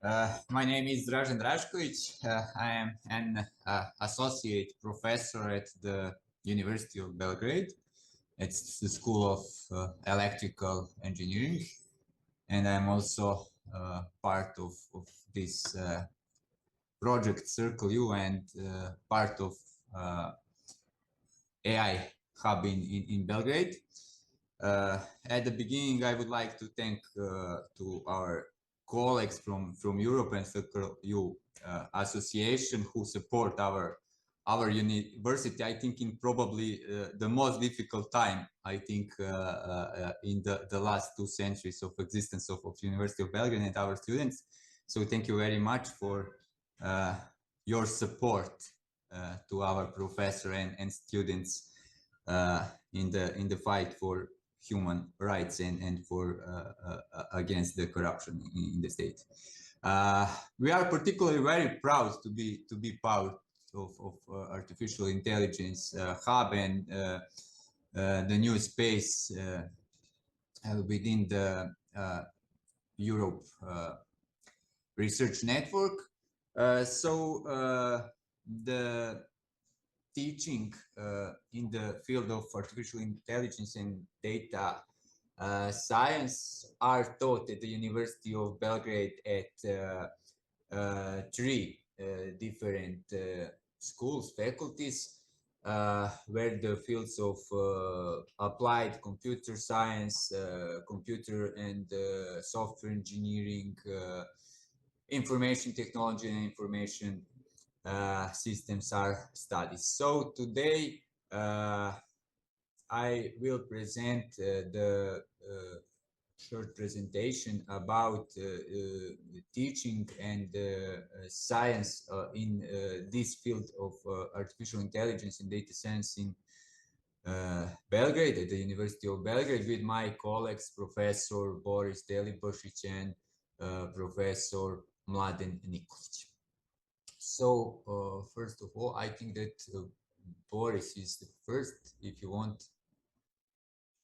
My name is Dražen Drašković. I am an associate professor at the University of Belgrade. It's the School of Electrical Engineering. And I'm also part of this project Circle U and part of AI Hub in Belgrade. At the beginning, I would like to thank to our colleagues from Europe and Circle U Association who support our university. I think in probably the most difficult time, I think in the last 2 centuries of existence of University of Belgrade and our students. So thank you very much for your support to our professor and students in the fight for human rights and for against the corruption in the state. We are particularly very proud to be part of artificial intelligence hub and the new space within the Europe research network. The teaching in the field of artificial intelligence and data science are taught at the University of Belgrade at 3 different schools, faculties, where the fields of applied computer science, computer and software engineering, information technology and information systems are studied. So today I will present the short presentation about teaching and science in this field of artificial intelligence and data science in Belgrade, at the University of Belgrade, with my colleagues, Professor Boris Delibašić and Professor Mladen Nikolić. So first of all, I think that Boris is the first. If you want,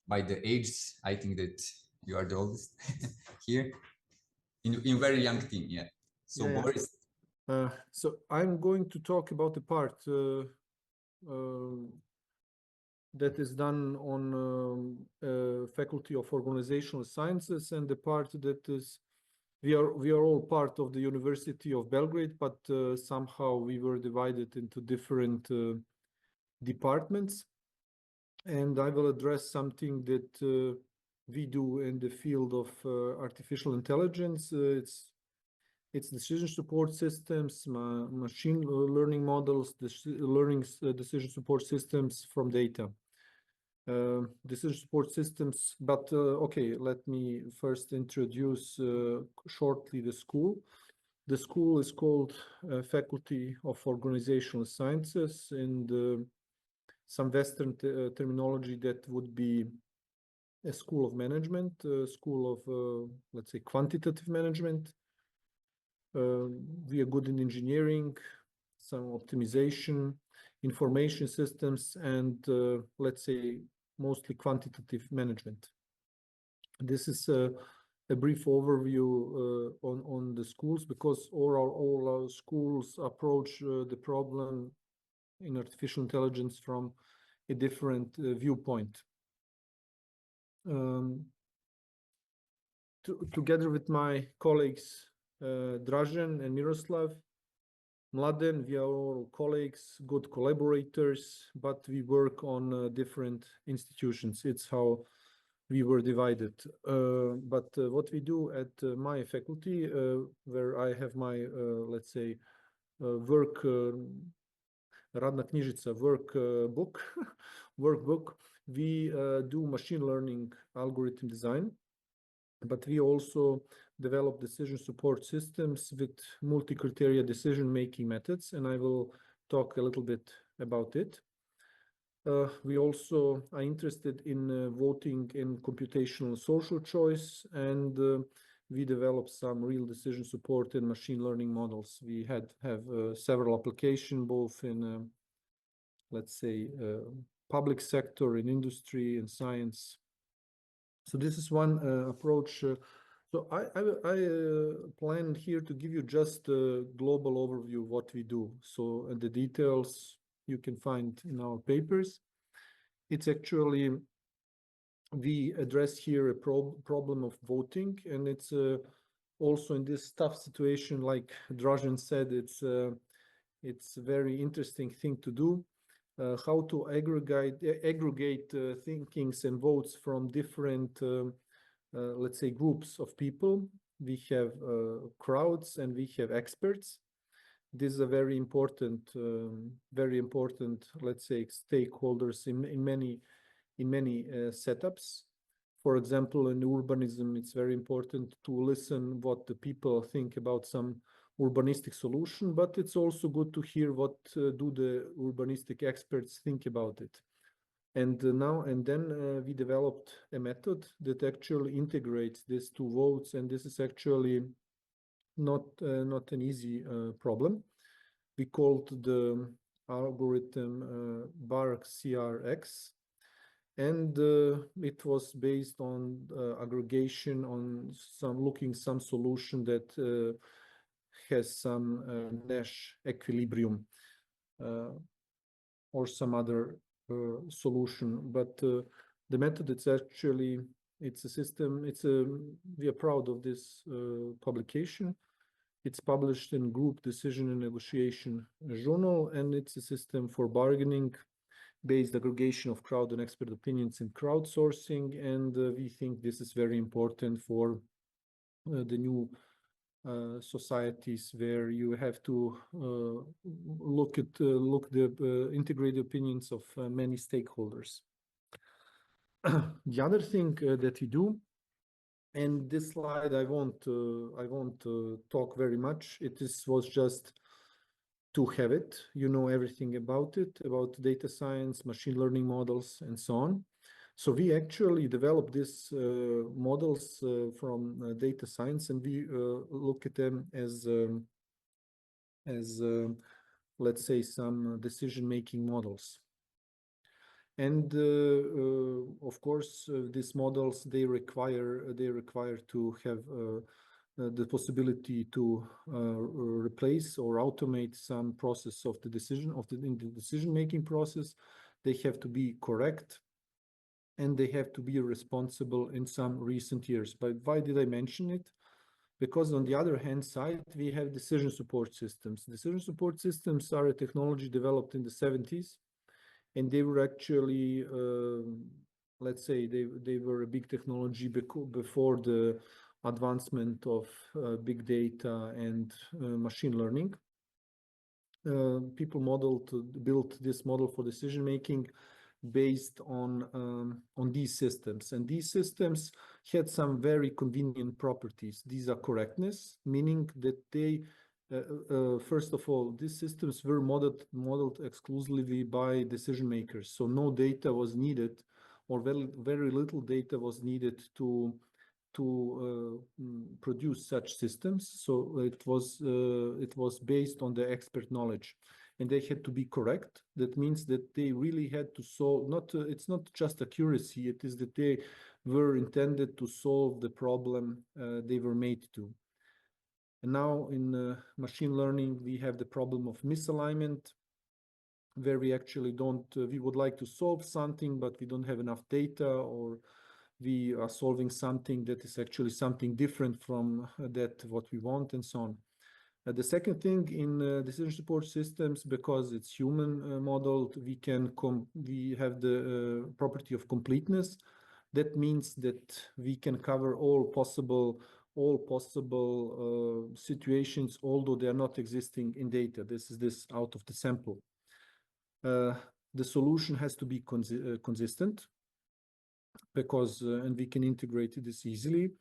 by the age, I think that you are the oldest here in very young team. Yeah. So yeah, Boris. So I'm going to talk about the part that is done on Faculty of Organizational Sciences, and the part that is we are all part of the University of Belgrade, but somehow we were divided into different departments. And I will address something that we do in the field of artificial intelligence. It's decision support systems, machine learning models, decision support systems from data. Decision support systems, but okay, let me first introduce shortly the school. The school is called Faculty of Organizational Sciences, and some Western terminology that would be a school of management, a school of, let's say, quantitative management. We are good in engineering, some optimization, information systems, and let's say mostly quantitative management. This is a brief overview on the schools, because all our schools approach the problem in artificial intelligence from a different viewpoint. Together with my colleagues Dražen and Miroslav, Mladen, we are all colleagues, good collaborators, but we work on different institutions. It's how we were divided. But what we do at my faculty, where I have my, let's say, work, radna knjižica, workbook, we do machine learning algorithm design, but we also develop decision support systems with multi-criteria decision-making methods, and I will talk a little bit about it. We also are interested in voting in computational social choice, and we develop some real decision support in machine learning models. We have several applications, both in, let's say, public sector, in industry, and science. So this is one approach So I planned here to give you just a global overview of what we do. So the details you can find in our papers. It's actually, we address here a problem of voting, and it's also in this tough situation, like Dražen said, it's a very interesting thing to do. How to aggregate thinkings and votes from different let's say groups of people. We have crowds and we have experts. This is a very important, let's say, stakeholders in many setups. For example, in urbanism, it's very important to listen what the people think about some urbanistic solution, but it's also good to hear what do the urbanistic experts think about it. And then we developed a method that actually integrates these two votes, and this is actually not an easy problem. We called the algorithm BARC-CRX, and it was based on aggregation on some solution that has some Nash equilibrium or some other solution. But the method, it's a system. We are proud of this publication. It's published in Group Decision and Negotiation Journal, and it's a system for bargaining based aggregation of crowd and expert opinions in crowdsourcing. And we think this is very important for the new societies where you have to look the integrate the opinions of many stakeholders. The other thing that we do, and this slide I won't talk very much. Was just to have it. You know everything about it, about data science, machine learning models, and so on. So we actually developed these models from data science, and we look at them as let's say some decision-making models. And of course, these models, they require to have the possibility to replace or automate some process of the decision-making process. They have to be correct, and they have to be responsible in some recent years. But why did I mention it? Because on the other hand side, we have decision support systems. Decision support systems are a technology developed in the 70s, and they were actually, let's say, they were a big technology before the advancement of big data and machine learning. People built this model for decision making based on these systems, and these systems had some very convenient properties. These are correctness, meaning that they first of all, these systems were modeled exclusively by decision makers, so no data was needed, or very little data was needed to produce such systems. So it was based on the expert knowledge, and they had to be correct. That means that they really had to solve, it's not just accuracy, it is that they were intended to solve the problem they were made to. And now in machine learning, we have the problem of misalignment, where we actually we would like to solve something, but we don't have enough data, or we are solving something that is actually something different from what we want, and so on. The second thing in decision support systems, because it's human modeled, we have the property of completeness. That means that we can cover all possible situations, although they are not existing in data. This is out of the sample. The solution has to be consistent, because and we can integrate this easily.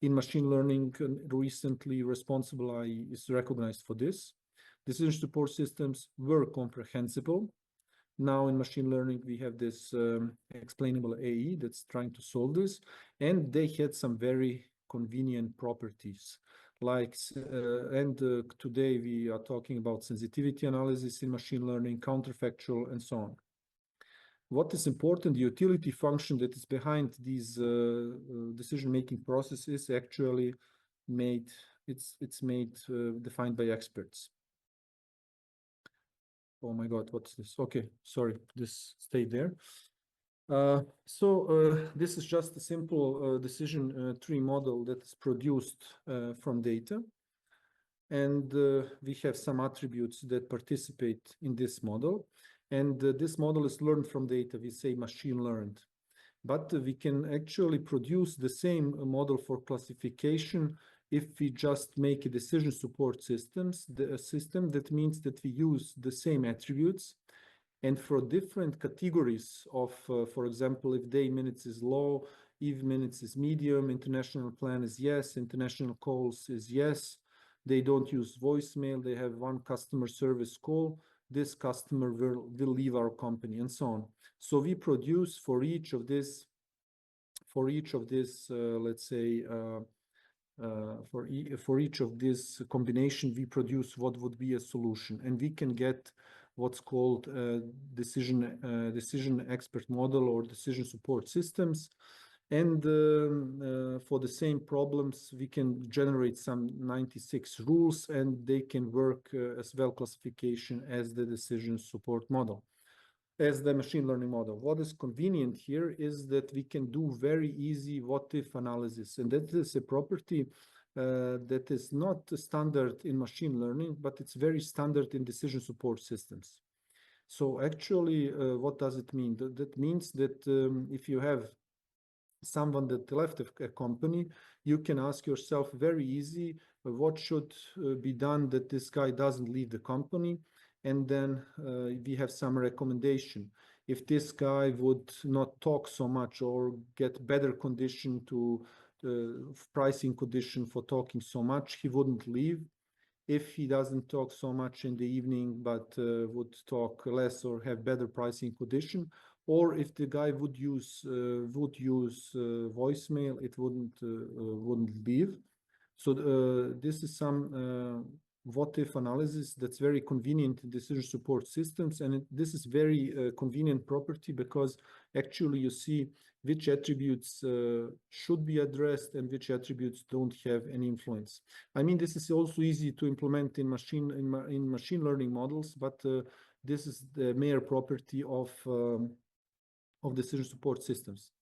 In machine learning, recently responsible AI is recognized for this. Decision support systems were comprehensible. Now in machine learning, we have this explainable AI that's trying to solve this, and they had some very convenient properties. Like, today we are talking about sensitivity analysis in machine learning, counterfactual, and so on. What is important, the utility function that is behind these decision-making processes actually defined by experts. Oh my God, what's this? Okay, sorry, this stayed there. This is just a simple decision tree model that is produced from data. And we have some attributes that participate in this model. And this model is learned from data. We say machine learned. But we can actually produce the same model for classification if we just make a decision support system. That means that we use the same attributes. And for different categories of, for example, if day minutes is low, eve minutes is medium, international plan is yes, international calls is yes. They don't use voicemail. They have one customer service call. This customer will leave our company, and so on. So we produce for each of this, let's say, for each of this combination, we produce what would be a solution, and we can get what's called decision expert model or decision support systems. And for the same problems, we can generate some 96 rules, and they can work as well classification as the decision support model, as the machine learning model. What is convenient here is that we can do very easy what-if analysis, and that is a property that is not standard in machine learning, but it's very standard in decision support systems. So actually, what does it mean? That means that if you have someone that left a company, you can ask yourself very easy, what should be done that this guy doesn't leave the company? And then we have some recommendation. If this guy would not talk so much or get better condition to pricing condition for talking so much, he wouldn't leave. If he doesn't talk so much in the evening, but would talk less or have better pricing condition, or if the guy would use voicemail, it wouldn't leave. So this is some what-if analysis that's very convenient in decision support systems, and this is very convenient property because actually you see which attributes should be addressed and which attributes don't have any influence. I mean, this is also easy to implement in machine learning models, but this is the mere property of decision support systems.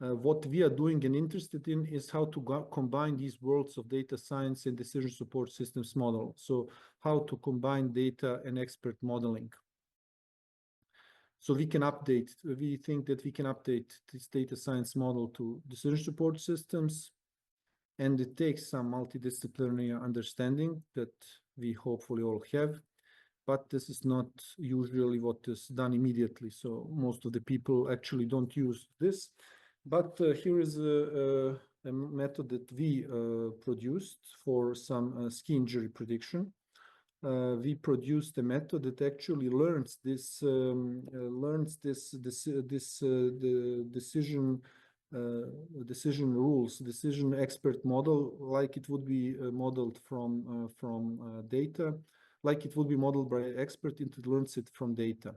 What we are doing and interested in is how to combine these worlds of data science and decision support systems model. So how to combine data and expert modeling. So we think that we can update this data science model to decision support systems, and it takes some multidisciplinary understanding that we hopefully all have, but this is not usually what is done immediately. So most of the people actually don't use this. But here is a method that we produced for some ski injury prediction. We produced a method that actually learns the decision rules, decision expert model, like it would be modeled from data, like it would be modeled by an expert, and it learns it from data.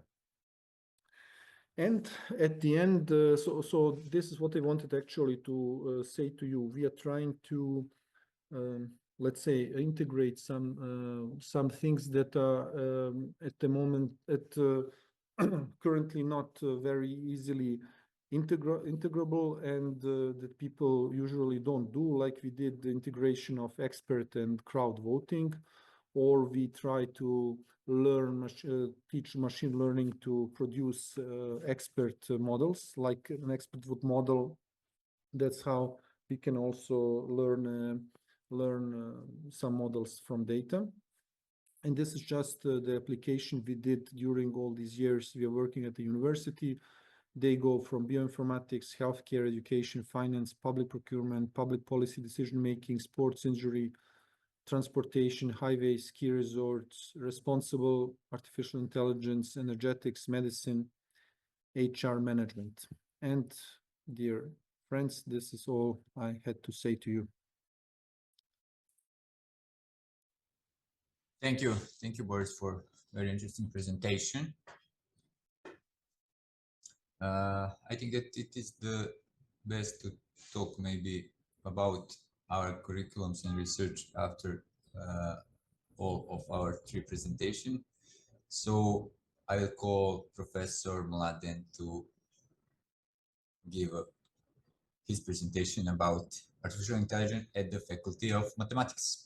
And at the end, so this is what I wanted actually to say to you. We are trying to, let's say, integrate some things that are at the moment currently not very easily integrable, and that people usually don't do, like we did the integration of expert and crowd voting, or we try to teach machine learning to produce expert models, like an expert would model. That's how we can also learn some models from data. And this is just the application we did during all these years we are working at the university. They go from bioinformatics, healthcare, education, finance, public procurement, public policy decision-making, sports injury, transportation, highways, ski resorts, responsible artificial intelligence, energetics, medicine, HR management. And dear friends, this is all I had to say to you. Thank you. Thank you, Boris, for very interesting presentation. I think that it is the best to talk maybe about our curriculums and research after all of our three presentation. So I will call Professor Mladen to give his presentation about artificial intelligence at the Faculty of Mathematics.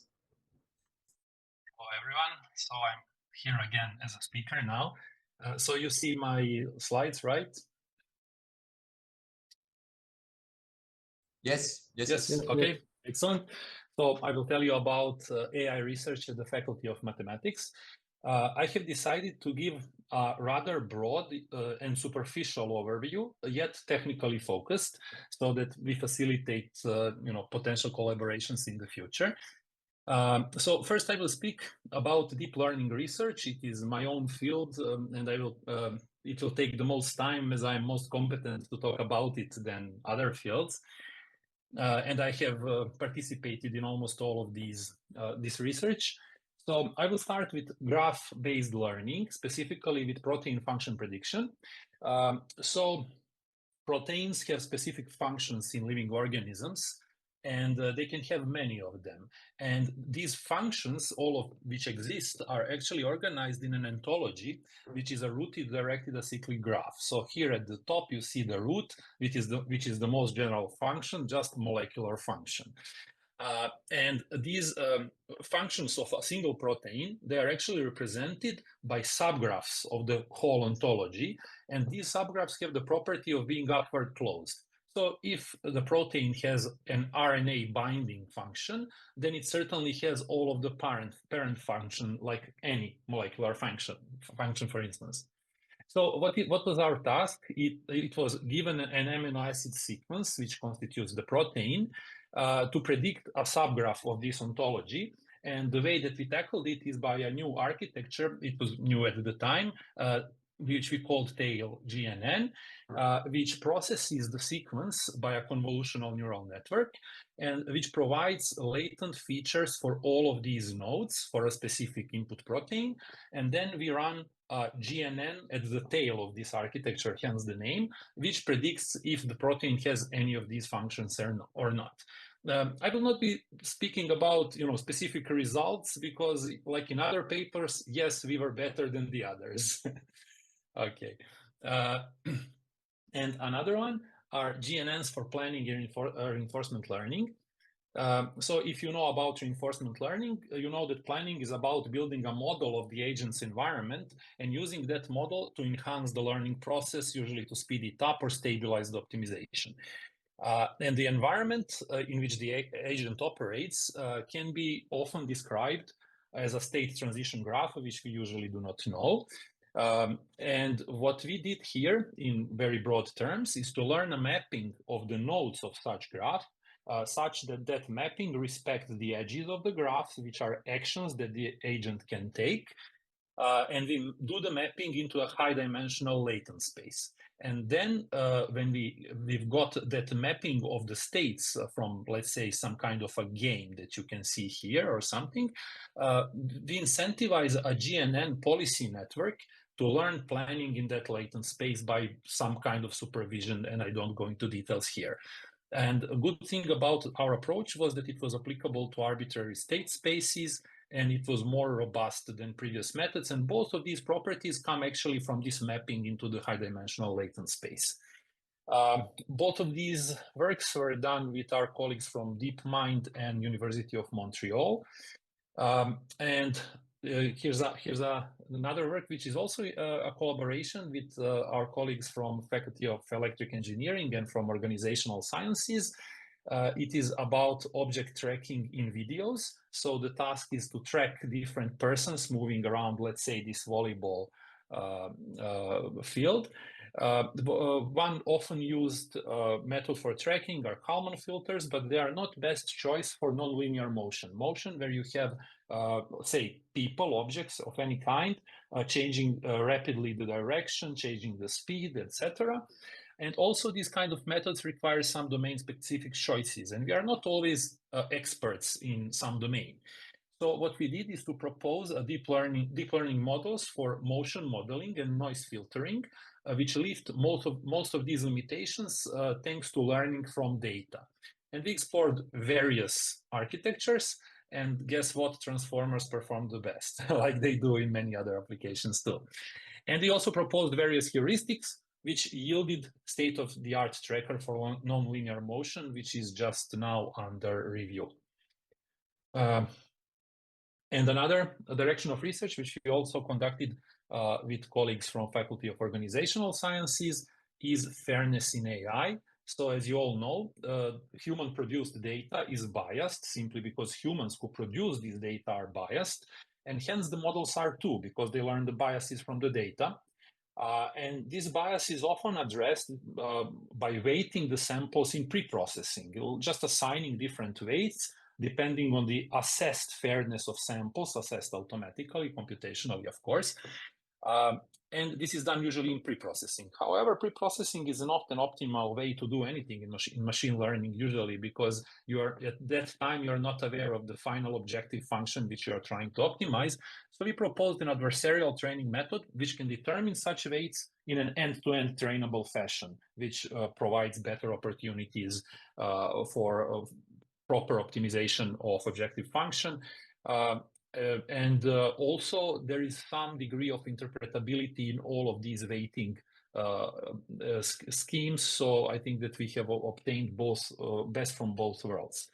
Hello, everyone. So I'm here again as a speaker now. So you see my slides, right? Yes. Okay, excellent. So I will tell you about AI research at the Faculty of Mathematics. I have decided to give a rather broad and superficial overview, yet technically focused, so that we facilitate potential collaborations in the future. So first I will speak about deep learning research. It is my own field, and it will take the most time as I'm most competent to talk about it than other fields. And I have participated in almost all of this research. So I will start with graph-based learning, specifically with protein function prediction. So proteins have specific functions in living organisms, and they can have many of them. And these functions, all of which exist, are actually organized in an ontology, which is a rooted directed acyclic graph. So here at the top, you see the root, which is the most general function, just molecular function. And these functions of a single protein, they are actually represented by subgraphs of the whole ontology. And these subgraphs have the property of being upward closed. So if the protein has an RNA binding function, then it certainly has all of the parent function, like any molecular function, for instance. So what was our task? It was given an amino acid sequence, which constitutes the protein, to predict a subgraph of this ontology. And the way that we tackled it is by a new architecture. It was new at the time, which we called tail GNN, which processes the sequence by a convolutional neural network, and which provides latent features for all of these nodes for a specific input protein. And then we run GNN at the tail of this architecture, hence the name, which predicts if the protein has any of these functions or not. I will not be speaking about specific results, because like in other papers, yes, we were better than the others. Okay. And another one are GNNs for planning and reinforcement learning. So if you know about reinforcement learning, you know that planning is about building a model of the agent's environment and using that model to enhance the learning process, usually to speed it up or stabilize the optimization. And the environment in which the agent operates can be often described as a state transition graph, which we usually do not know. And what we did here in very broad terms is to learn a mapping of the nodes of such graph, such that mapping respects the edges of the graph, which are actions that the agent can take. And we do the mapping into a high dimensional latent space. And then when we've got that mapping of the states from, let's say, some kind of a game that you can see here or something, we incentivize a GNN policy network to learn planning in that latent space by some kind of supervision, and I don't go into details here. And a good thing about our approach was that it was applicable to arbitrary state spaces, and it was more robust than previous methods. And both of these properties come actually from this mapping into the high dimensional latent space. Both of these works were done with our colleagues from DeepMind and University of Montreal. And here's another work, which is also a collaboration with our colleagues from Faculty of Electric Engineering and from Organizational Sciences. It is about object tracking in videos. So the task is to track different persons moving around, let's say, this volleyball field. One often used method for tracking are Kalman filters, but they are not best choice for nonlinear motion where you have, say, people, objects of any kind, changing rapidly the direction, changing the speed, etc. And also these kind of methods require some domain-specific choices, and we are not always experts in some domain. So what we did is to propose a deep learning models for motion modeling and noise filtering, which lift most of these limitations thanks to learning from data. And we explored various architectures, and guess what? Transformers performed the best, like they do in many other applications too. And we also proposed various heuristics, which yielded state-of-the-art tracker for nonlinear motion, which is just now under review. And another direction of research, which we also conducted with colleagues from Faculty of Organizational Sciences, is fairness in AI. So as you all know, human-produced data is biased simply because humans who produce this data are biased, and hence the models are too, because they learn the biases from the data. And this bias is often addressed by weighting the samples in pre-processing, just assigning different weights depending on the assessed fairness of samples, assessed automatically, computationally, of course. And this is done usually in pre-processing. However, pre-processing is not an optimal way to do anything in machine learning usually, because at that time you're not aware of the final objective function which you're trying to optimize. So we proposed an adversarial training method which can determine such weights in an end-to-end trainable fashion, which provides better opportunities for proper optimization of objective function. And also there is some degree of interpretability in all of these weighting schemes. So I think that we have obtained both best from both worlds.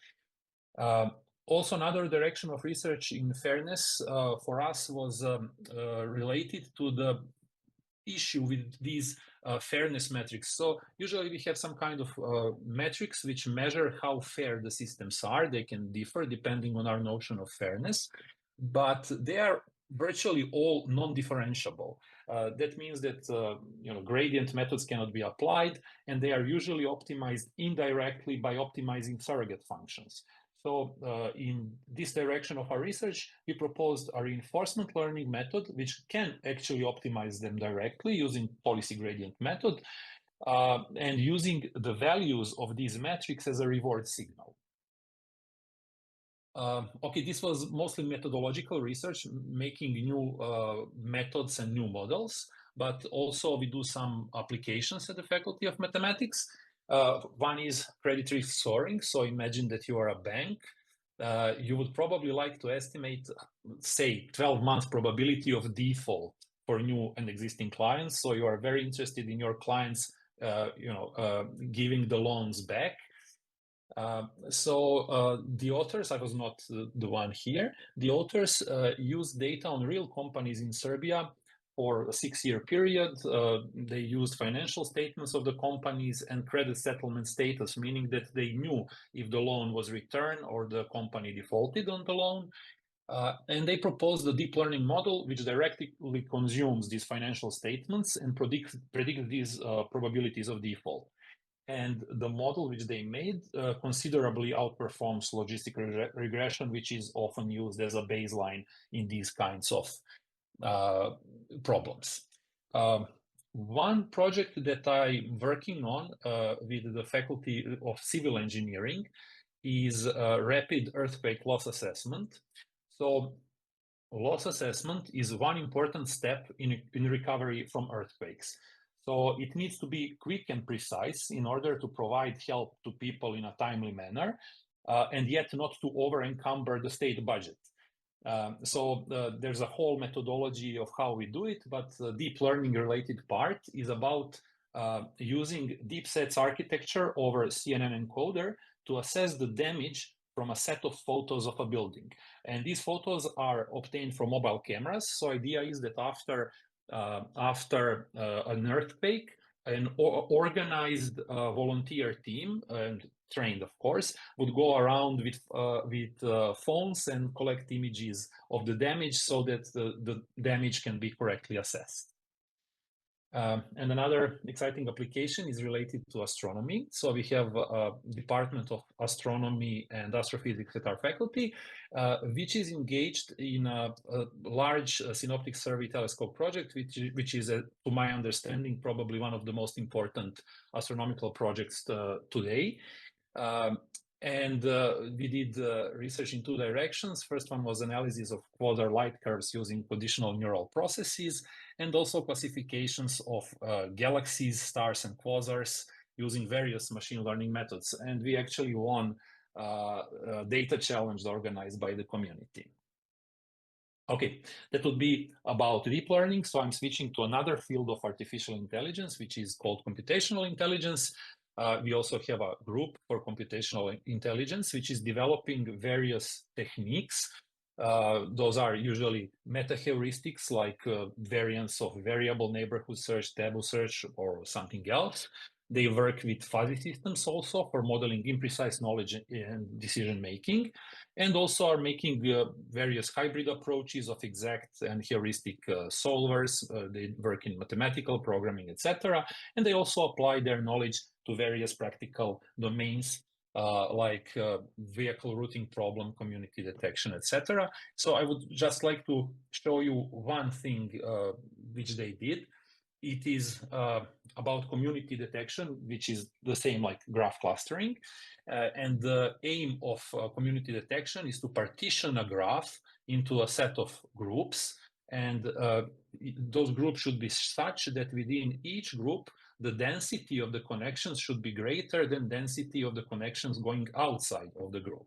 Also, another direction of research in fairness for us was related to the issue with these fairness metrics. So usually we have some kind of metrics which measure how fair the systems are. They can differ depending on our notion of fairness, but they are virtually all non-differentiable. That means that gradient methods cannot be applied, and they are usually optimized indirectly by optimizing surrogate functions. So in this direction of our research, we proposed a reinforcement learning method which can actually optimize them directly using policy gradient method and using the values of these metrics as a reward signal. Okay, this was mostly methodological research, making new methods and new models, but also we do some applications at the Faculty of Mathematics. One is credit risk scoring. So imagine that you are a bank. You would probably like to estimate, say, 12 months probability of default for new and existing clients. So you are very interested in your clients, giving the loans back. So the authors, I was not the one here, the authors used data on real companies in Serbia for a 6-year period. They used financial statements of the companies and credit settlement status, meaning that they knew if the loan was returned or the company defaulted on the loan. And they proposed a deep learning model which directly consumes these financial statements and predict these probabilities of default. And the model which they made considerably outperforms logistic regression, which is often used as a baseline in these kinds of problems. One project that I'm working on with the Faculty of Civil Engineering is rapid earthquake loss assessment. So loss assessment is one important step in recovery from earthquakes. So it needs to be quick and precise in order to provide help to people in a timely manner, and yet not to over-encumber the state budget. So there's a whole methodology of how we do it, but the deep learning related part is about using deep sets architecture over CNN encoder to assess the damage from a set of photos of a building. And these photos are obtained from mobile cameras. So idea is that after an earthquake, an organized volunteer team, and trained of course, would go around with phones and collect images of the damage so that the damage can be correctly assessed. And another exciting application is related to astronomy. So we have a Department of Astronomy and Astrophysics at our faculty, which is engaged in a large synoptic survey telescope project, which is, to my understanding, probably one of the most important astronomical projects today. And we did research in two directions. First one was analysis of quasar light curves using conditional neural processes, and also classifications of galaxies, stars, and quasars using various machine learning methods. And we actually won a data challenge organized by the community. Okay, that would be about deep learning. So I'm switching to another field of artificial intelligence, which is called computational intelligence. We also have a group for computational intelligence, which is developing various techniques. Those are usually meta-heuristics like variants of variable neighborhood search, taboo search, or something else. They work with fuzzy systems also for modeling imprecise knowledge and decision making, and also are making various hybrid approaches of exact and heuristic solvers. They work in mathematical programming, etc. And they also apply their knowledge to various practical domains like vehicle routing problem, community detection, etc. So I would just like to show you one thing which they did. It is about community detection, which is the same like graph clustering. And the aim of community detection is to partition a graph into a set of groups. And those groups should be such that within each group, the density of the connections should be greater than density of the connections going outside of the group.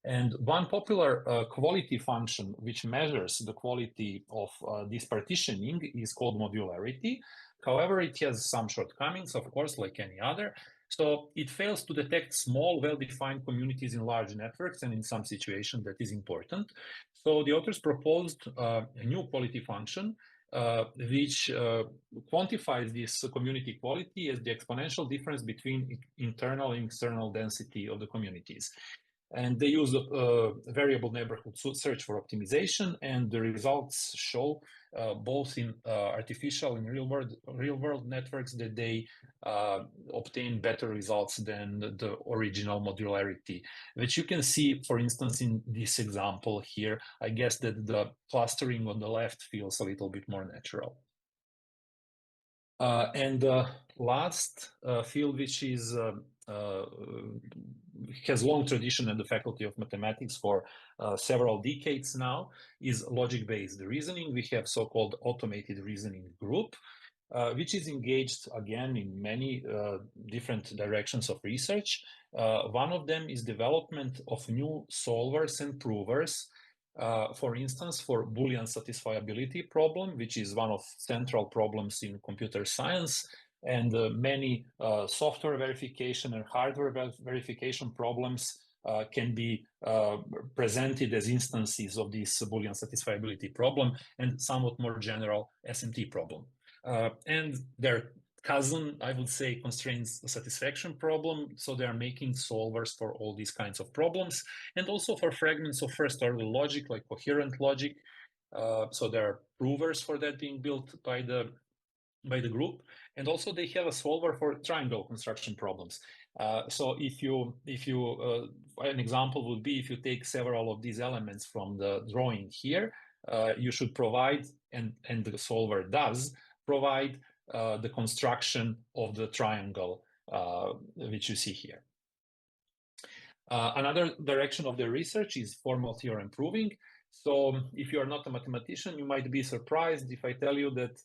And one popular quality function which measures the quality of this partitioning is called modularity. However, it has some shortcomings, of course, like any other. So it fails to detect small, well-defined communities in large networks, and in some situations that is important. So the authors proposed a new quality function which quantifies this community quality as the exponential difference between internal and external density of the communities. And they use a variable neighborhood search for optimization, and the results show both in artificial and real-world networks that they obtain better results than the original modularity, which you can see, for instance, in this example here. I guess that the clustering on the left feels a little bit more natural. And the last field, which is has long tradition in the Faculty of Mathematics for several decades now, is logic-based reasoning. We have so-called automated reasoning group, which is engaged again in many different directions of research. One of them is development of new solvers and provers. For instance, for Boolean satisfiability problem, which is one of central problems in computer science, and many software verification and hardware verification problems can be presented as instances of this Boolean satisfiability problem, and somewhat more general SMT problem. And their cousin, I would say, constraints satisfaction problem. So they are making solvers for all these kinds of problems, and also for fragments of first order logic, like coherent logic. So there are provers for that being built by the group, and also they have a solver for triangle construction problems. So if you an example would be if you take several of these elements from the drawing here, you should provide, and the solver does provide, the construction of the triangle, which you see here. Another direction of the research is formal theorem proving. So if you are not a mathematician, you might be surprised if I tell you that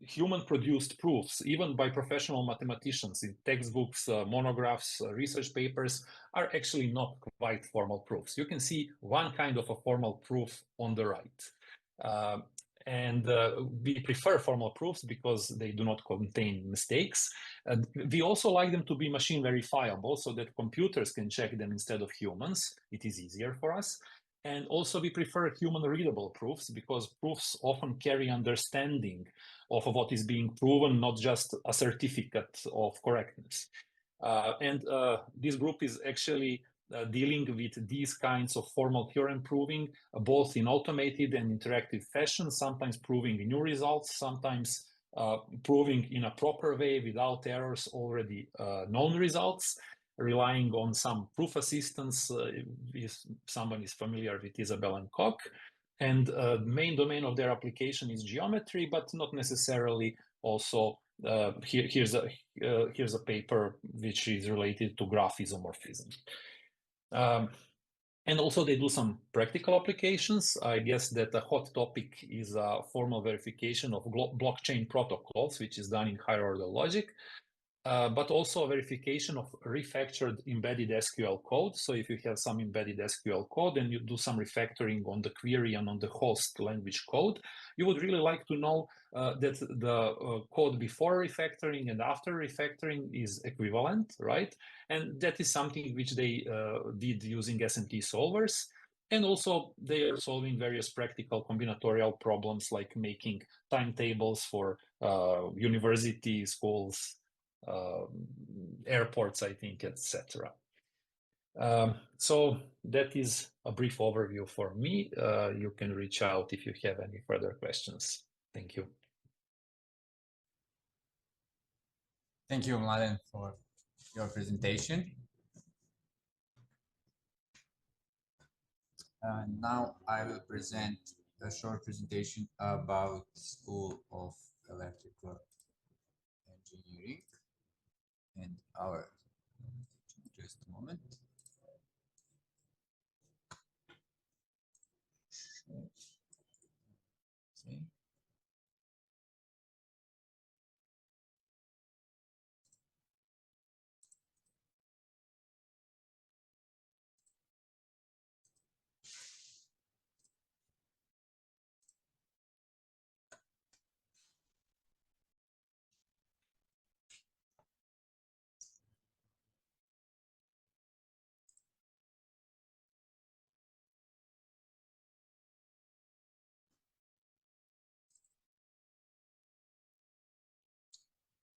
human-produced proofs, even by professional mathematicians in textbooks, monographs, research papers, are actually not quite formal proofs. You can see one kind of a formal proof on the right. And we prefer formal proofs because they do not contain mistakes. We also like them to be machine verifiable so that computers can check them instead of humans. It is easier for us. And also we prefer human readable proofs because proofs often carry understanding of what is being proven, not just a certificate of correctness. And this group is actually dealing with these kinds of formal theorem proving, both in automated and interactive fashion, sometimes proving new results, sometimes proving in a proper way without errors already known results, relying on some proof assistance, if someone is familiar with Isabelle and Koch. And the main domain of their application is geometry, but not necessarily also here's a paper which is related to graph isomorphism. And also they do some practical applications. I guess that a hot topic is a formal verification of blockchain protocols, which is done in higher order logic, but also a verification of refactored embedded SQL code. So if you have some embedded SQL code and you do some refactoring on the query and on the host language code, you would really like to know that the code before refactoring and after refactoring is equivalent, right? And that is something which they did using SMT solvers. And also they are solving various practical combinatorial problems like making timetables for university schools, airports, I think, etc. So that is a brief overview for me. You can reach out if you have any further questions. Thank you. Thank you, Mladen, for your presentation. Now I will present a short presentation about School of Electrical Engineering and our, just a moment. Okay.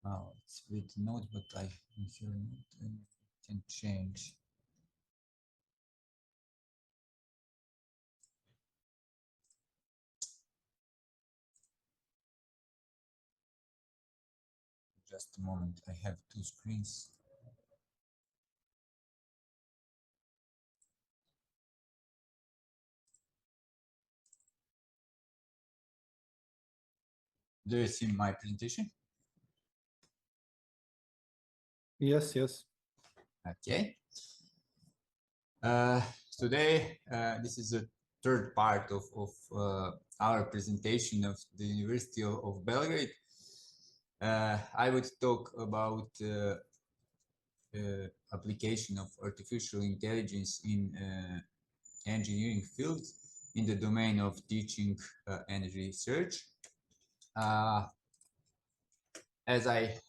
Wow, it's with note, but I can change. Just a moment, I have two screens. Do you see my presentation? Yes, yes. Okay. Today, this is the third part of our presentation of the University of Belgrade. I would talk about application of artificial intelligence in engineering field in the domain of teaching and research. As I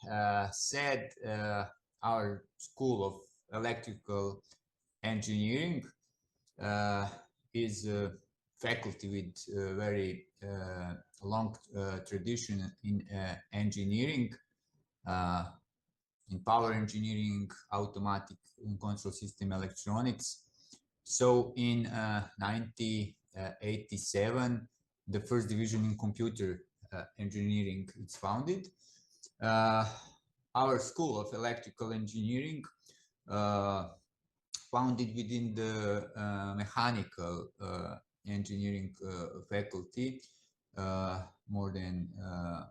said, our School of Electrical Engineering is a faculty with very long tradition in engineering, in power engineering, automatic control system electronics. So in 1987, the first division in computer engineering is founded. Our School of Electrical Engineering founded within the mechanical engineering faculty more than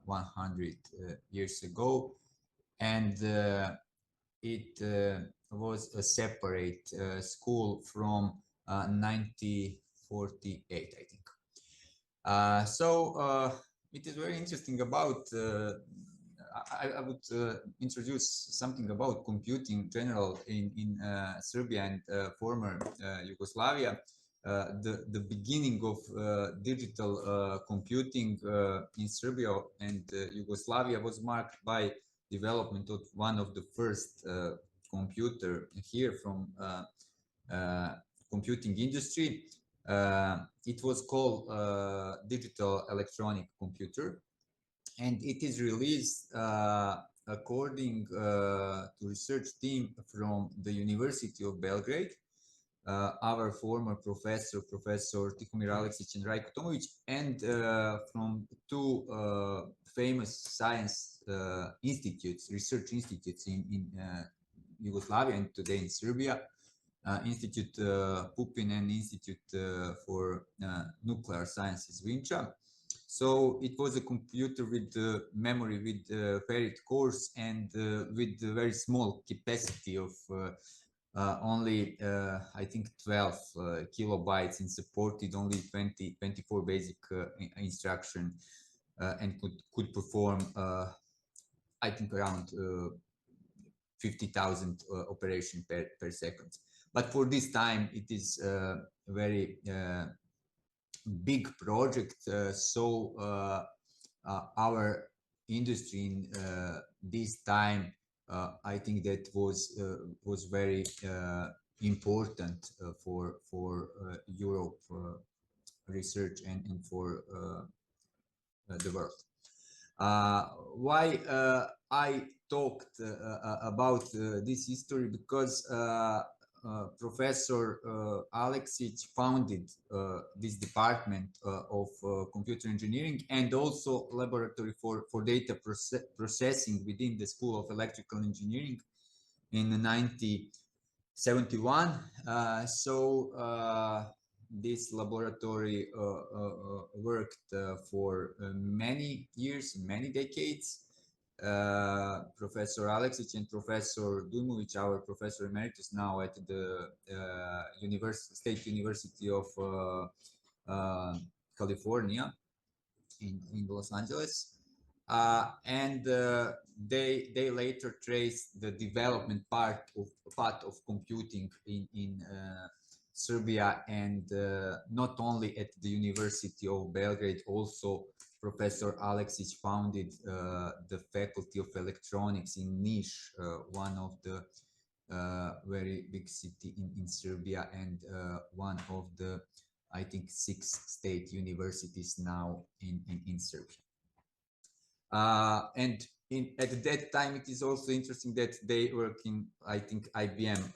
100 years ago, and it was a separate school from 1948, I think. So it is very interesting about I would introduce something about computing in general in Serbia and former Yugoslavia. The beginning of digital computing in Serbia and Yugoslavia was marked by development of one of the first computer here from computing industry. It was called digital electronic computer, and it is released according to research team from the University of Belgrade, our former professor, Professor Tihomir Aleksić and Rajko Tomović, and from two famous science institutes, research institutes in Yugoslavia and today in Serbia, Institute Pupin and Institute for Nuclear Sciences Vinča. So it was a computer with memory with ferrite cores and with a very small capacity of only I think 12 kilobytes, and supported only 24 basic instruction, and could perform I think around 50,000 operation per second. But for this time, it is a very big project. So our industry in this time, I think that was very important for Europe research and for the world. Why I talked about this history? Because Professor Aleksić founded this department of computer engineering, and also laboratory for data processing within the School of Electrical Engineering in 1971. So this laboratory worked for many years, many decades. Professor Aleksić and Professor Dujmović, our Professor Emeritus now at the State University of California in Los Angeles. And they later traced the development path of computing in Serbia, and not only at the University of Belgrade. Also, Professor Aleksić founded the Faculty of Electronics in Niš, one of the very big city in Serbia, and one of the, I think, 6 state universities now in Serbia. And at that time, it is also interesting that they work in, I think, IBM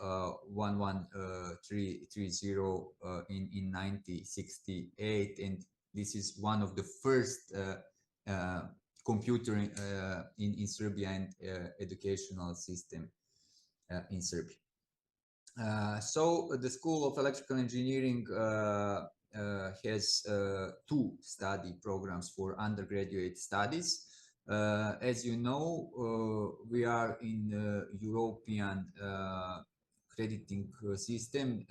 11330 in 1968, and this is one of the first computer in Serbia and educational system in Serbia. So the School of Electrical Engineering has 2 study programs for undergraduate studies. As you know, we are in European crediting system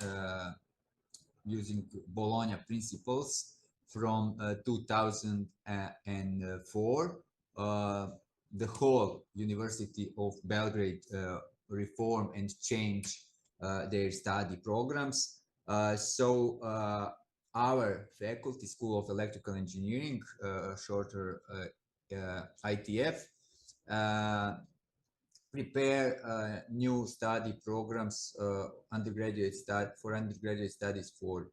using Bologna principles from 2004. The whole University of Belgrade reform and change their study programs. So our faculty, School of Electrical Engineering, shorter ITF, prepare new study programs for undergraduate studies for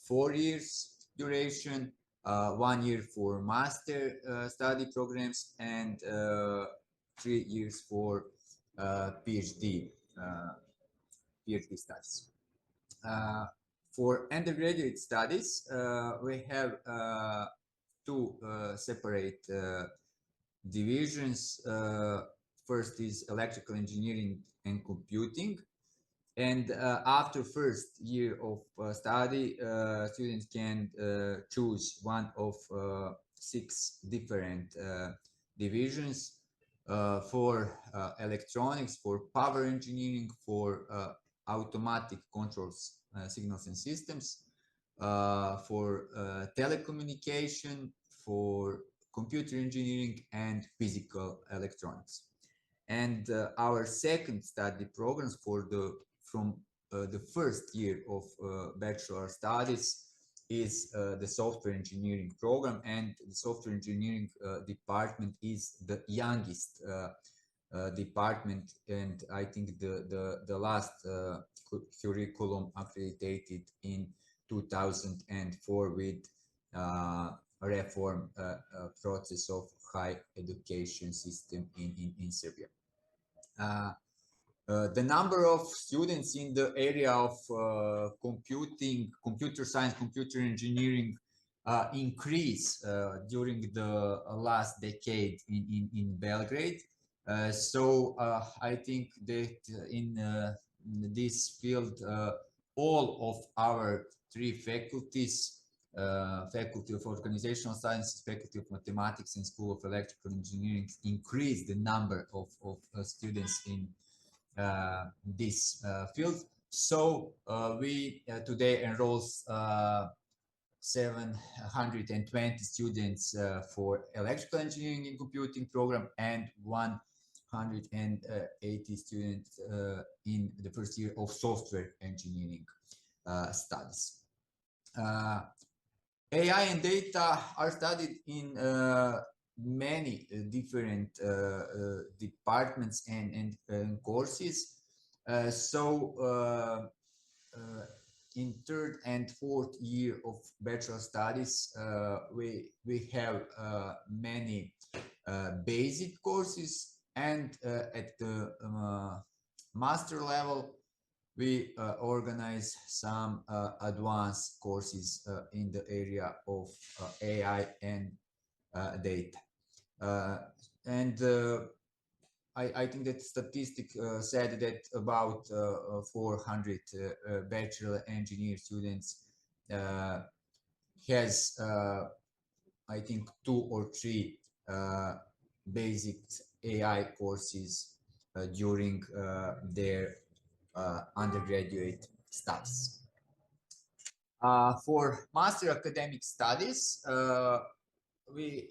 4 years duration, 1 year for master study programs, and 3 years for PhD studies. For undergraduate studies, we have 2 separate divisions. First is electrical engineering and computing, and after first year of study, students can choose one of 6 different divisions for electronics, for power engineering, for automatic controls, signals and systems, for telecommunication, for computer engineering, and physical electronics. And our second study programs from the first year of bachelor studies is the software engineering program, and the software engineering department is the youngest department, and I think the last curriculum accredited in 2004 with reform process of high education system in Serbia. The number of students in the area of computing, computer science, computer engineering increased during the last decade in Belgrade. So I think that in this field, all of our 3 faculties Faculty of Organizational Sciences, Faculty of Mathematics, and School of Electrical Engineering increased the number of students in this field. So we today enrolls 720 students for electrical engineering and computing program, and 180 students in the first year of software engineering studies. AI and data are studied in many different departments and courses. In third and fourth year of bachelor studies, we have many basic courses, and at the master level, we organize some advanced courses in the area of AI and data. I think that statistic said that about 400 bachelor engineer students has, I think, 2 or 3 basic AI courses during their undergraduate studies. For master academic studies, we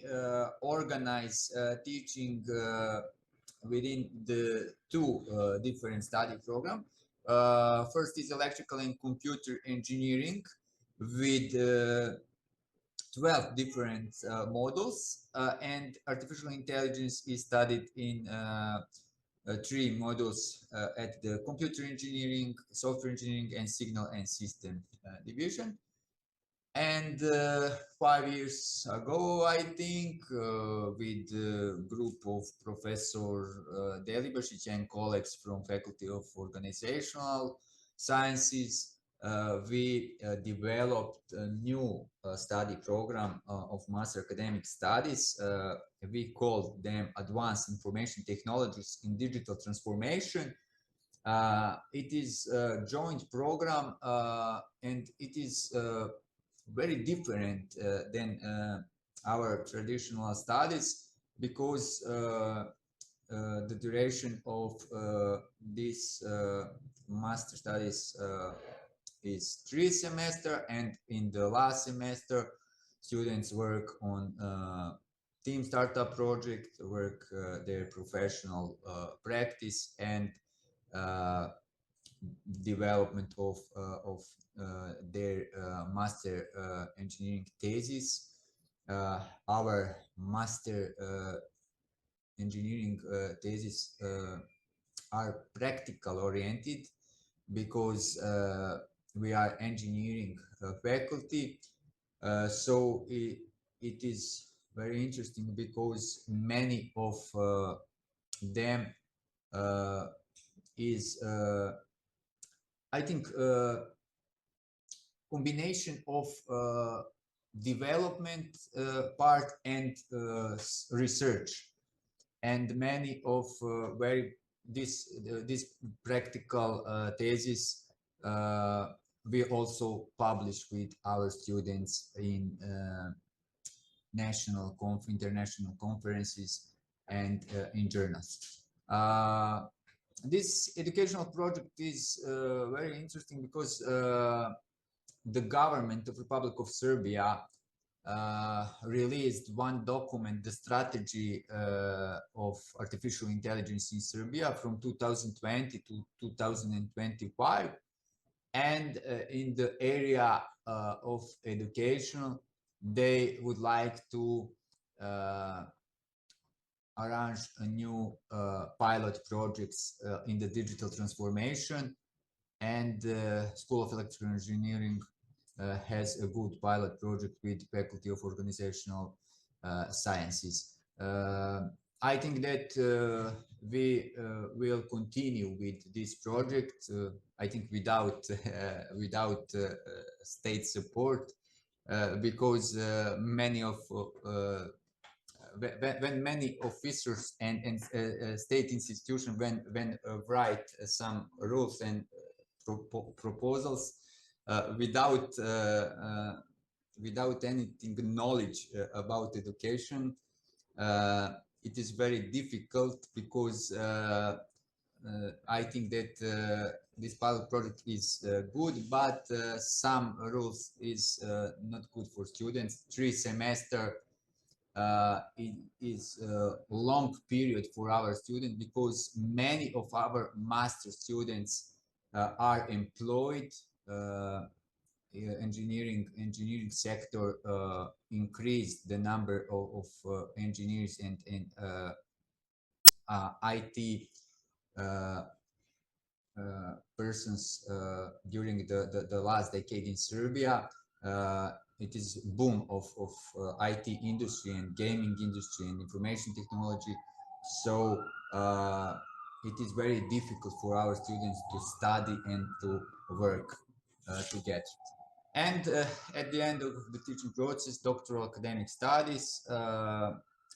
organize teaching within the 2 different study programs. First is electrical and computer engineering with 12 different modules, and artificial intelligence is studied in 3 modules at the computer engineering, software engineering, and signal and system division. And 5 years ago, I think, with a group of Professor Delibašić and colleagues from Faculty of Organizational Sciences, we developed a new study program of master academic studies. We called them Advanced Information Technologies in Digital Transformation. It is a joint program, and it is very different than our traditional studies, because the duration of this master studies is 3 semesters, and in the last semester students work on team startup project, work their professional practice, and development of their master engineering thesis. Our master engineering thesis are practical oriented, because we are engineering faculty. So it is very interesting, because many of them is I think combination of development part and research, and many of this practical thesis we also publish with our students in international conferences and in journals. This educational project is very interesting, because the government of Republic of Serbia released one document, the strategy of artificial intelligence in Serbia from 2020 to 2025. And in the area of education, they would like to arrange a new pilot projects in the digital transformation, and School of Electrical Engineering has a good pilot project with Faculty of Organizational Sciences. I think that we will continue with this project. I think without state support, because many of when many officers and state institutions when write some rules and proposals without without anything knowledge about education, it is very difficult, because I think that this pilot project is good, but some rules is not good for students. 3 semesters is a long period for our students, because many of our master students are employed. Engineering sector increased the number of engineers and IT persons during the last decade in Serbia. It is boom of IT industry and gaming industry and information technology. So it is very difficult for our students to study and to work together. And at the end of the teaching process, doctoral academic studies,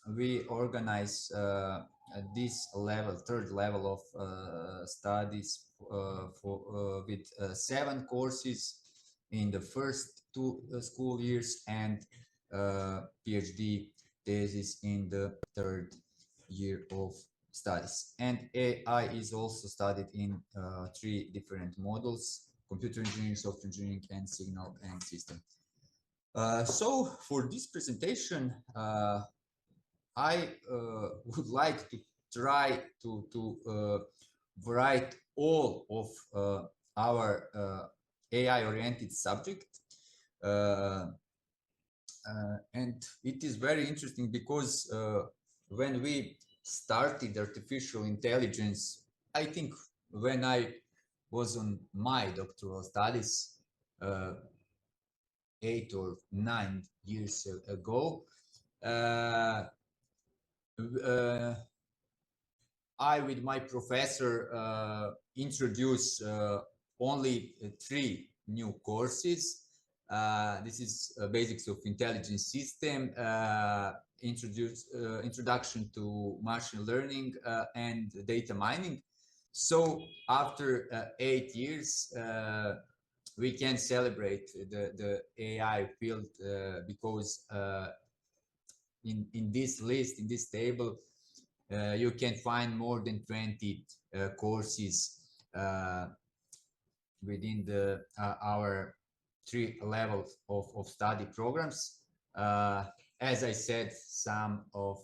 we organize this level, 3rd level of studies with 7 courses in the first 2 school years, and PhD thesis in the 3rd year of studies. And AI is also studied in 3 different models: computer engineering, software engineering, and signal and system. So for this presentation, I would like to try to write all of our AI-oriented subject. And it is very interesting, because when we started artificial intelligence, I think when I was on my doctoral studies 8 or 9 years ago, I, with my professor, introduced only 3 new courses. This is basics of intelligence system, introduction to machine learning, and data mining. So after 8 years, we can celebrate the AI field, because in this list, in this table, you can find more than 20 courses within our 3 levels of study programs. As I said, some of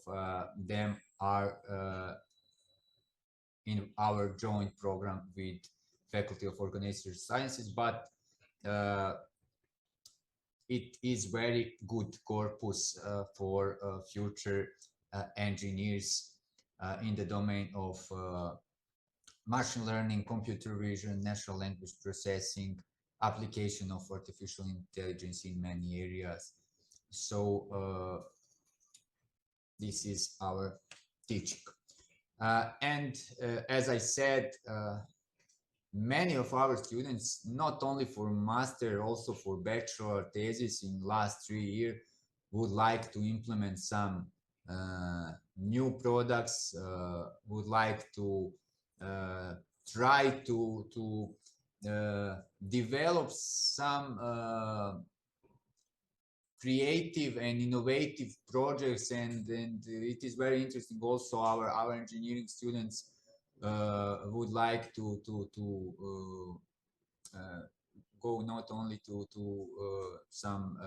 them are in our joint program with Faculty of Organizational Sciences, but it is very good corpus for future engineers in the domain of machine learning, computer vision, natural language processing, application of artificial intelligence in many areas. So this is our teaching. And as I said, many of our students, not only for master, also for bachelor thesis in last 3 years, would like to implement some new products, would like to try to develop some creative and innovative projects, and it is very interesting. Also, our engineering students would like to go not only to some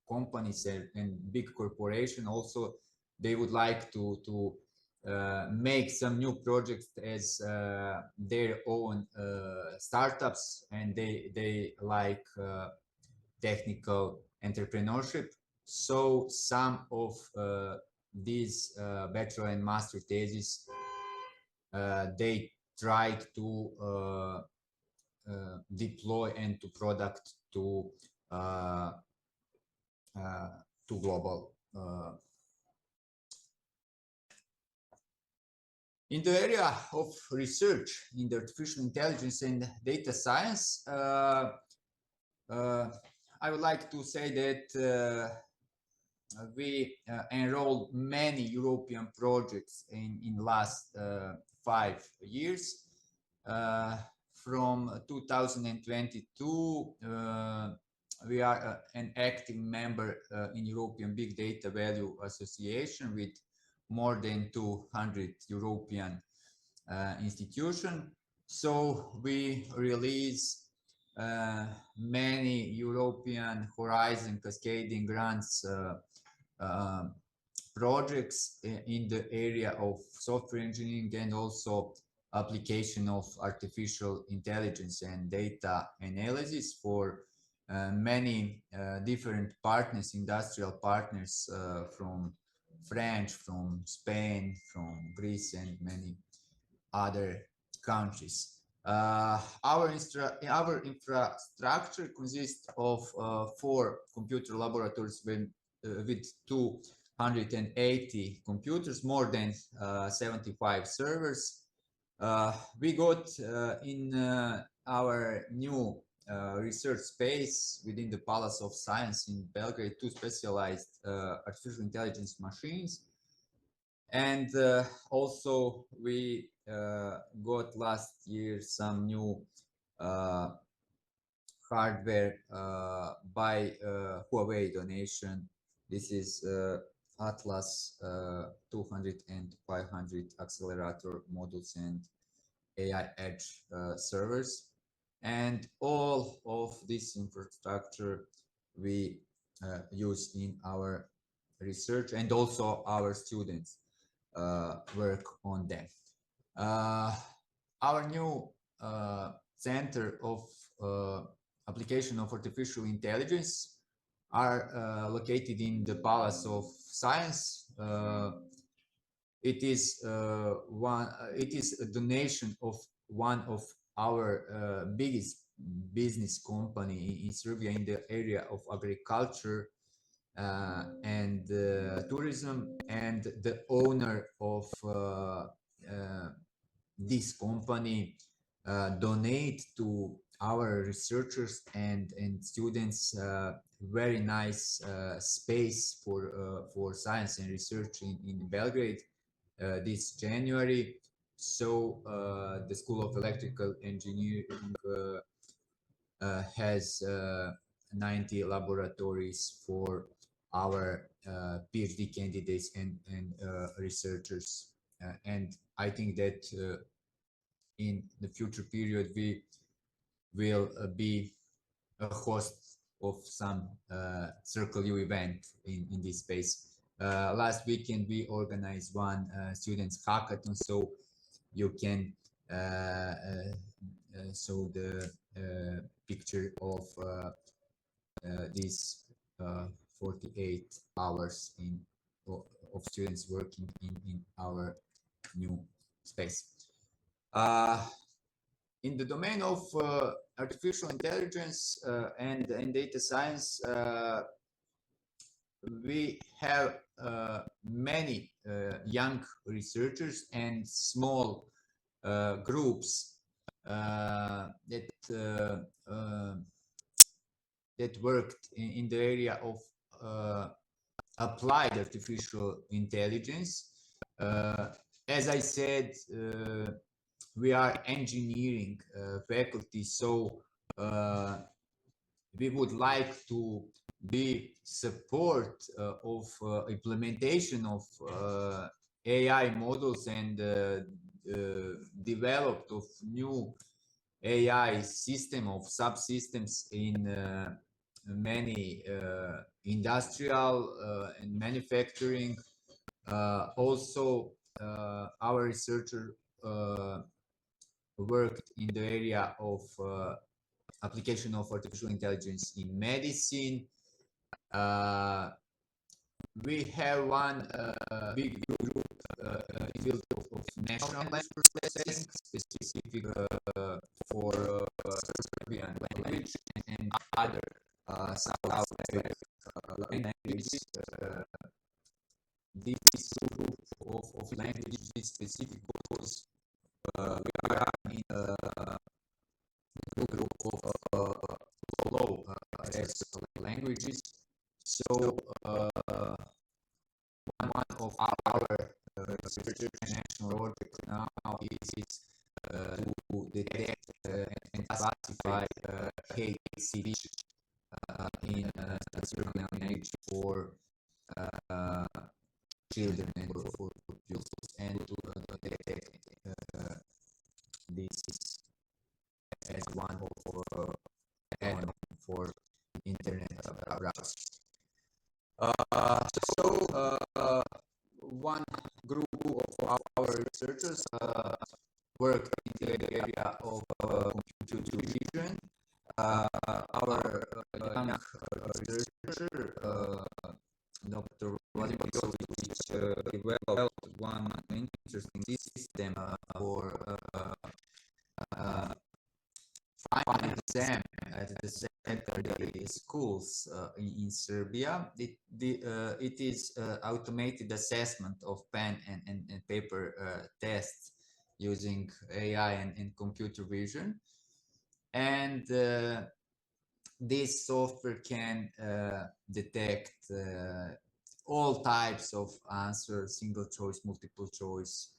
companies and big corporation. Also, they would like to make some new projects as their own startups, and they like technical entrepreneurship. So some of these bachelor and master theses, they tried to deploy and to product to global. In the area of research in the artificial intelligence and data science, I would like to say that we enrolled many European projects in last 5 years. From 2022, we are an active member in European Big Data Value Association with more than 200 European institutions. So we release many European Horizon Cascading Grants projects in the area of software engineering and also application of artificial intelligence and data analysis for many different partners, industrial partners from France, from Spain, from Greece, and many other countries. Our infrastructure consists of 4 computer laboratories with 280 computers, more than 75 servers. We got in our new research space within the Palace of Science in Belgrade 2 specialized artificial intelligence machines. And also we got last year some new hardware by Huawei donation. This is Atlas 200 and 500 accelerator modules and AI edge servers. And all of this infrastructure we use in our research, and also our students work on them. Our new Center of Application of Artificial Intelligence are located in the Palace of Science. It is a donation of one of our biggest business company in Serbia in the area of agriculture and tourism, and the owner of this company donate to our researchers and students very nice space for science and research in Belgrade this January. So the School of Electrical Engineering has 90 laboratories for our PhD candidates and researchers. And I think that in the future period, we will be a host of some Circle U event in this space. Last weekend, we organized one students hackathon, so you can show the picture of these 48 hours of students working in our new space. In the domain of artificial intelligence and data science, we have many young researchers and small groups that worked in the area of applied artificial intelligence. As I said, we are engineering faculty, so we would like to be support of implementation of AI models and developed of new AI system of subsystems in many industrial and manufacturing. Also, our researcher worked in the area of application of artificial intelligence in medicine. We have one big group in the field of natural language processing, specific for Serbian language and other South languages. This group of languages is specific because we are in a group of low languages. So one of our research international project now is to detect and classify hate speech in Serbian language for children and for pupils, and to detect this as one of add-on for internet browsers. One group of our researchers worked in the area of computer vision. Our young researcher, Dr. Mladen Nikolić, developed one interesting system for final exam at the secondary schools in Serbia. It is automated assessment of pen and paper tests using AI and computer vision. And this software can detect all types of answers: single choice, multiple choice,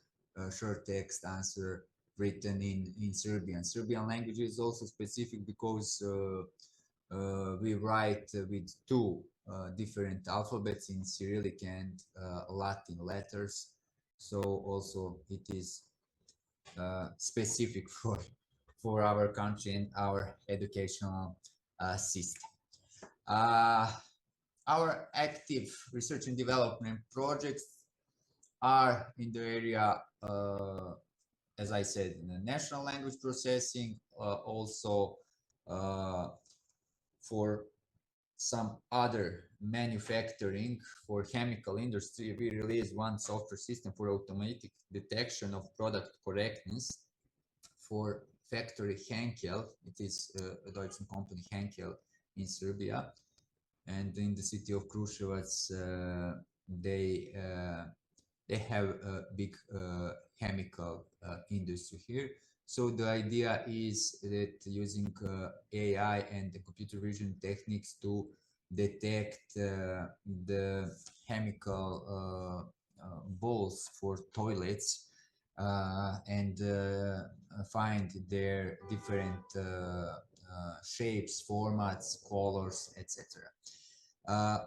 short text answer written in Serbian. Serbian language is also specific because we write with two different alphabets in Cyrillic and Latin letters. So also it is specific for our country and our educational system. Our active research and development projects are in the area, as I said, in the natural language processing, also for some other manufacturing. For chemical industry, we released one software system for automatic detection of product correctness for factory Henkel. It is a Deutsche company, Henkel, in Serbia, and in the city of Kruševac they have a big chemical industry here. So the idea is that using AI and the computer vision techniques to detect the chemical balls for toilets and find their different shapes, formats, colors, etc.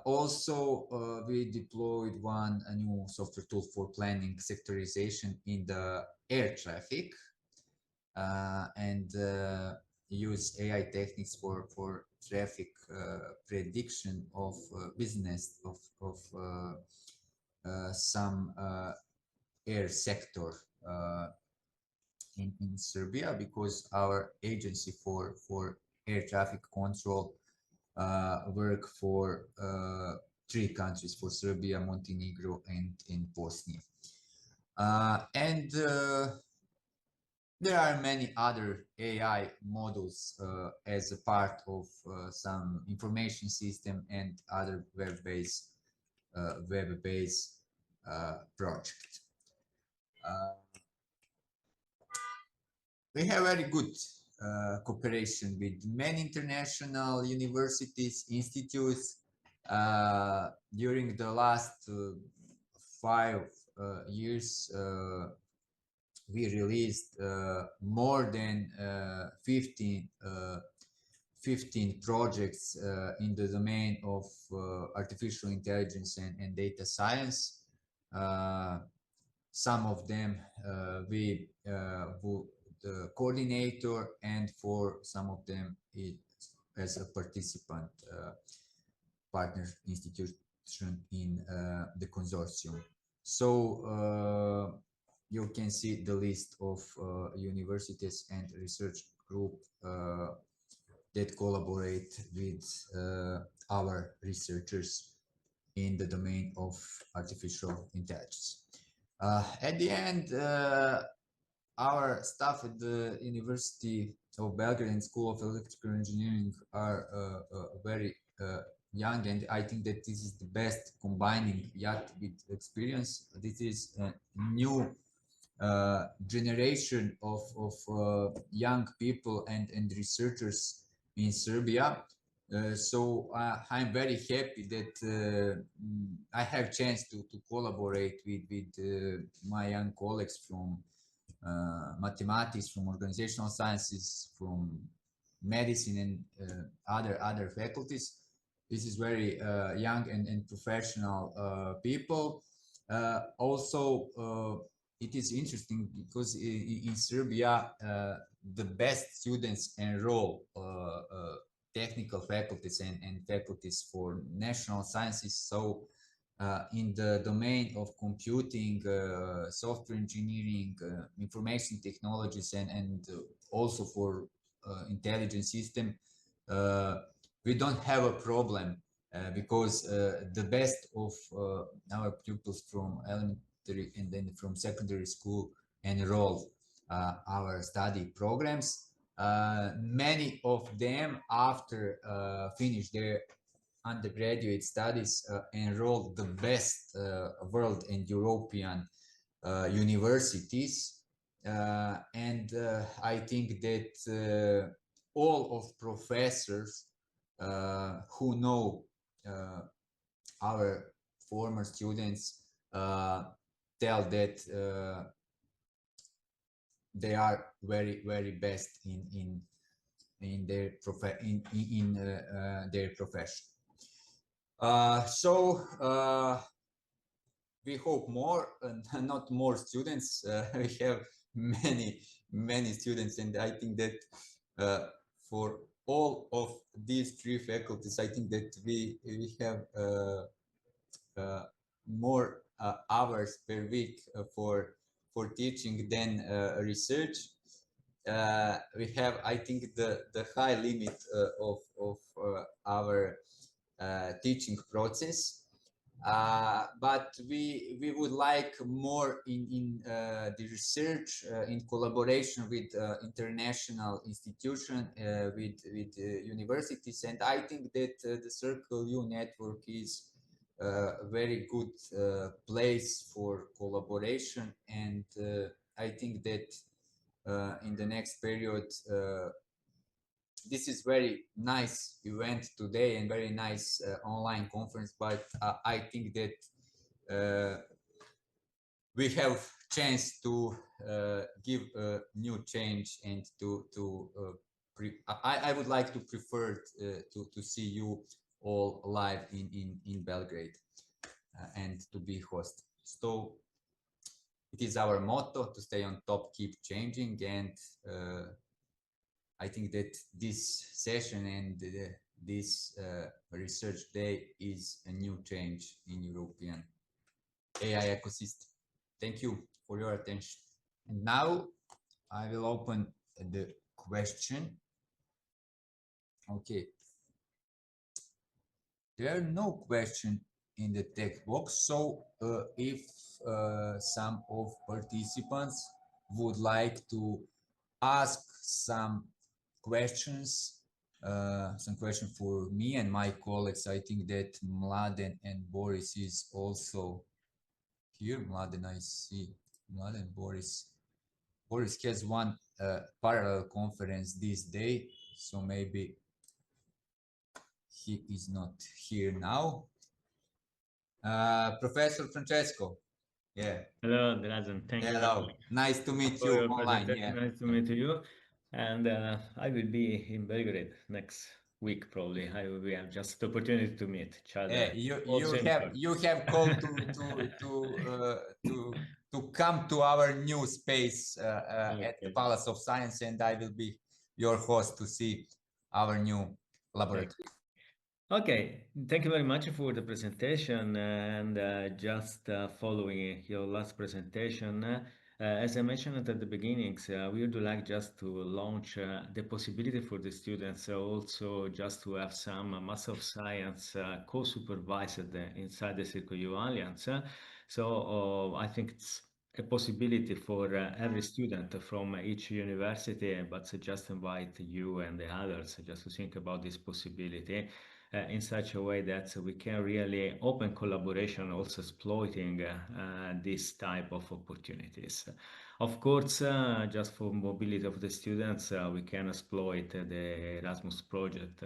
Also, we deployed a new software tool for planning sectorization in the air traffic, and use AI techniques for traffic prediction of business of some air sector in Serbia, because our agency for air traffic control work for 3 countries, for Serbia, Montenegro, and Bosnia. And there are many other AI models as a part of some information system and other web-based project. We have very good cooperation with many international universities, institutes. During the last 5 years, we released more than 15 projects in the domain of artificial intelligence and data science. Some of them we the coordinator, and for some of them as a participant partner institution in the consortium. So you can see the list of universities and research group that collaborate with our researchers in the domain of artificial intelligence. At the end, our staff at the University of Belgrade and School of Electrical Engineering are very young, and I think that this is the best combining youth with experience. This is a new generation of young people and researchers in Serbia. So I'm very happy that I have chance to collaborate with my young colleagues from mathematics, from organizational sciences, from medicine, and other faculties. this is very young and professional people. Also, it is interesting because in Serbia, the best students enroll technical faculties and faculties for national sciences. So in the domain of computing, software engineering, information technologies, and also for intelligence system, we don't have a problem because the best of our pupils from elementary and then from secondary school enroll our study programs. Many of them, after finish their undergraduate studies, enrolled the best world and European universities. And I think that all of professors who know our former students tell that they are very best in their their profession. So we hope more, not more students. We have many students, and I think that for all of these three faculties, I think that we have more hours per week for teaching than research. We have, I think, the high limit of our teaching process. But we would like more in the research in collaboration with international institutions, with universities, and I think that the Circle U network is a very good place for collaboration, and I think that in the next period this is very nice event today and very nice online conference, but I think that we have chance to give a new change and I would like to prefer to see you all live in Belgrade and to be host. So it is our motto to stay on top, keep changing, and I think that this session and this research day is a new change in European AI ecosystem. Thank you for your attention. And now I will open the question. Okay. There are no questions in the text box. So if some of participants would like to ask some questions for me and my colleagues. I think that Mladen and Boris is also here. Mladen, I see. Mladen, Boris. Boris has one parallel conference this day, so maybe he is not here now. Professor Francesco. Yeah. Hello, Dražen. Thank you. Hello. Nice to meet you online. Yeah. Nice to meet you. And I will be in Belgrade next week, probably. We have just the opportunity to meet each other. Yeah, you have called to come to our new space at the Palace of Science, and I will be your host to see our new laboratory. Okay, thank you very much for the presentation, and just following your last presentation, as I mentioned at the beginning, we would like just to launch the possibility for the students also just to have some Master of Science co-supervised inside the Circle U Alliance. So I think it's a possibility for every student from each university, but just invite you and the others just to think about this possibility. In such a way that we can really open collaboration, also exploiting this type of opportunities. Of course, just for mobility of the students, we can exploit the Erasmus project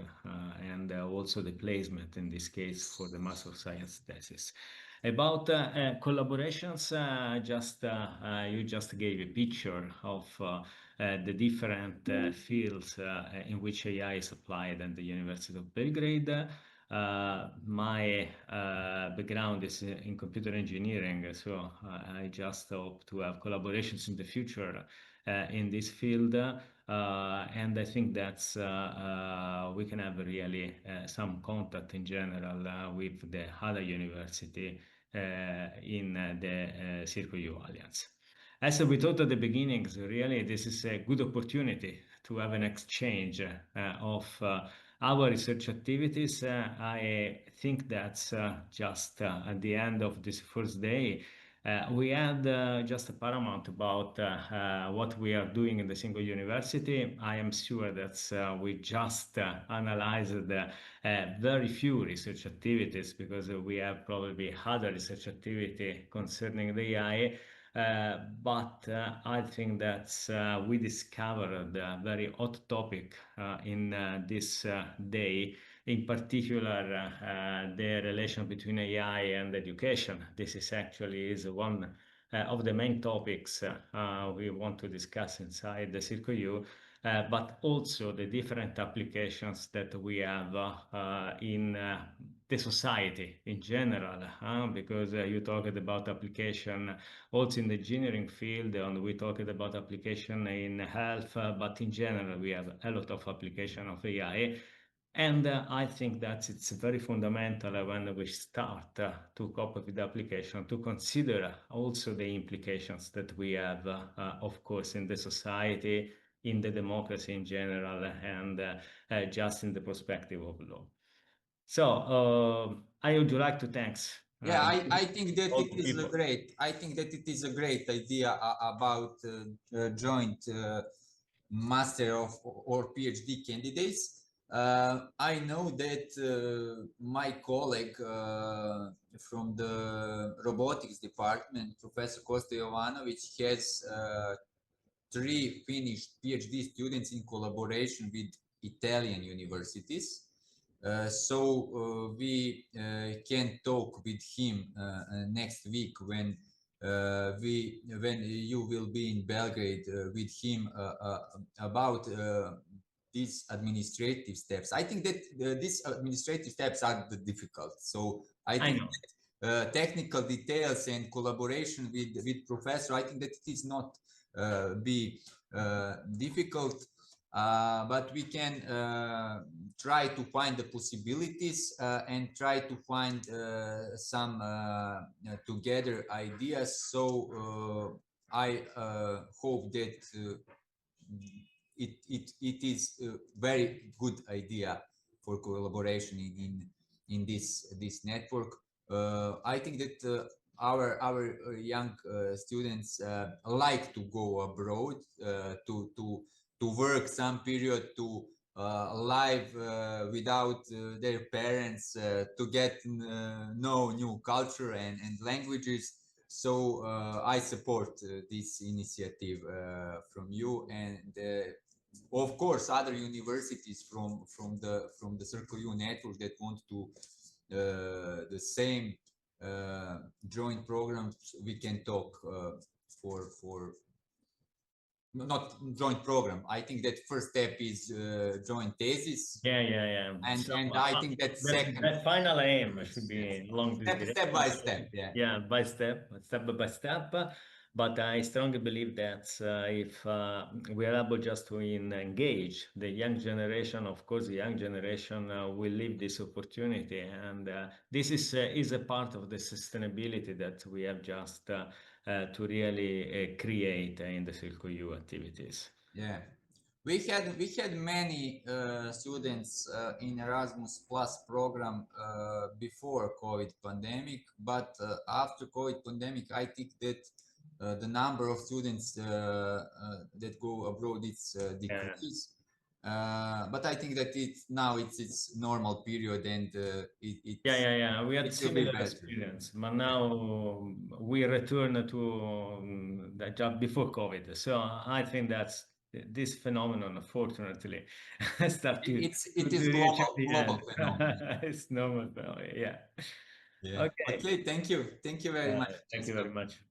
and also the placement in this case for the Master of Science thesis. About collaborations, you just gave a picture of the different fields in which AI is applied at the University of Belgrade. My background is in computer engineering, so I just hope to have collaborations in the future in this field. And I think that's we can have really some contact in general with the other university in the Circle U Alliance. As we thought at the beginning, really this is a good opportunity to have an exchange of our research activities. I think that's just at the end of this first day. We had just a paramount about what we are doing in the single university. I am sure that we just analyzed very few research activities, because we have probably other research activity concerning the AI. But I think that we discovered a very hot topic in this day, in particular the relation between AI and education. This is actually one of the main topics we want to discuss inside the Circle U, but also the different applications that we have in the society in general, because you talked about application also in the engineering field, and we talked about application in health, but in general we have a lot of application of AI. And I think that it's very fundamental when we start to cope with the application to consider also the implications that we have, of course, in the society, in the democracy in general, and just in the perspective of law. So I would like to thanks. Yeah, I think that it is great. I think that it is a great idea about joint master of or PhD candidates. I know that my colleague from the robotics department, Professor Kosta Jovanović, has 3 finished PhD students in collaboration with Italian universities. So we can talk with him next week when you will be in Belgrade with him about these administrative steps. I think that these administrative steps are the difficult. So I think that, technical details and collaboration with professor, I think that it is not be difficult. But we can try to find the possibilities and try to find some together ideas. So I hope that it is a very good idea for collaboration in this network. I think that our young students like to go abroad to work some period, to live without their parents, to get know new culture and languages. So I support this initiative from you, and of course other universities from the Circle U network that want to the same joint programs. We can talk for not joint program. I think that first step is joint thesis. Yeah. And So, I think that second, that final aim should be along this step by step. Yeah, step by step. But I strongly believe that if we are able just to engage the young generation, of course, the young generation will leave this opportunity, and this is a part of the sustainability that we have just to really create in the Circle U activities. Yeah, we had many students in Erasmus Plus program before COVID pandemic, but after COVID pandemic, I think that the number of students that go abroad is decreased. But I think that now it's normal period, and yeah. We had similar experience, but now we return to the job before COVID. So I think that's this phenomenon, unfortunately, started. It is global phenomenon. It's normal, yeah. Okay. Thank you very much. Thank you very much.